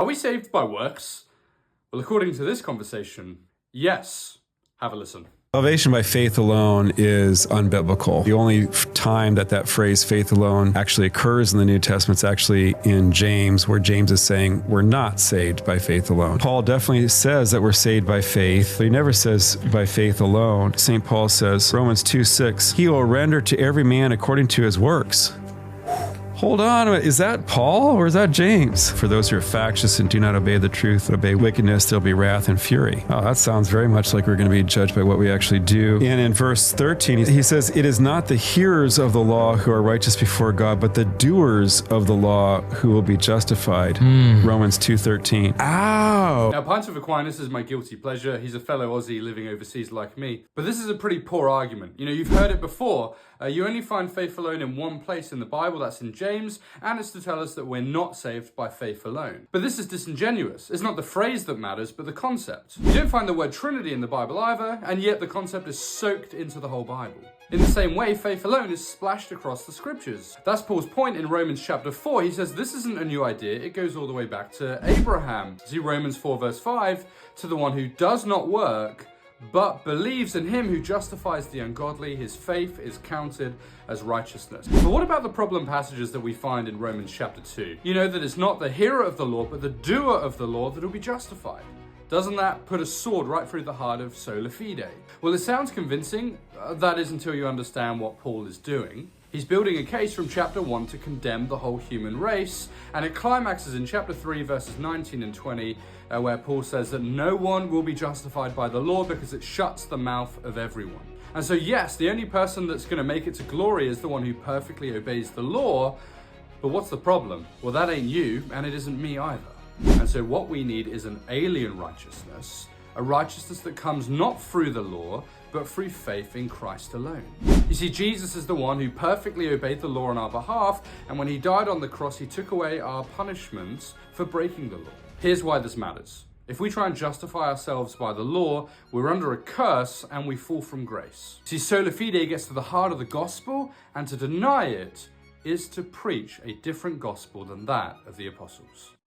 Are we saved by works? Well, according to this conversation, yes. Have a listen. Salvation by faith alone is unbiblical. The only time that phrase faith alone actually occurs in the New Testament is actually in James, where James is saying we're not saved by faith alone. Paul definitely says that we're saved by faith, but he never says by faith alone. St. Paul says, Romans 2:6, he will render to every man according to his works. Hold on, is that Paul or is that James? For those who are factious and do not obey the truth, but obey wickedness, there'll be wrath and fury. Oh, that sounds very much like we're going to be judged by what we actually do. And in verse 13, he says, it is not the hearers of the law who are righteous before God, but the doers of the law who will be justified. Romans 2:13. Ow! Now, Pints of Aquinas is my guilty pleasure. He's a fellow Aussie living overseas like me. But this is a pretty poor argument. You know, you've heard it before. You only find faith alone in one place in the Bible, that's in James, and it's to tell us that we're not saved by faith alone. But this is disingenuous. It's not the phrase that matters, but the concept. You don't find the word Trinity in the Bible either, and yet the concept is soaked into the whole Bible. In the same way, faith alone is splashed across the scriptures. That's Paul's point in Romans chapter 4. He says this isn't a new idea, it goes all the way back to Abraham. See Romans 4 verse 5, to the one who does not work, but believes in him who justifies the ungodly, his faith is counted as righteousness. But what about the problem passages that we find in Romans chapter 2? You know that it's not the hearer of the law, but the doer of the law that will be justified. Doesn't that put a sword right through the heart of sola fide? Well, it sounds convincing. That is until you understand what Paul is doing. He's building a case from chapter 1 to condemn the whole human race, and it climaxes in chapter 3 verses 19 and 20, where Paul says that no one will be justified by the law because it shuts the mouth of everyone. And so yes, the only person that's going to make it to glory is the one who perfectly obeys the law, but what's the problem? Well, that ain't you, and it isn't me either. And so what we need is an alien righteousness, a righteousness that comes not through the law, but through faith in Christ alone. You see, Jesus is the one who perfectly obeyed the law on our behalf, and when he died on the cross, he took away our punishments for breaking the law. Here's why this matters. If we try and justify ourselves by the law, we're under a curse and we fall from grace. See, sola fide gets to the heart of the gospel, and to deny it is to preach a different gospel than that of the apostles.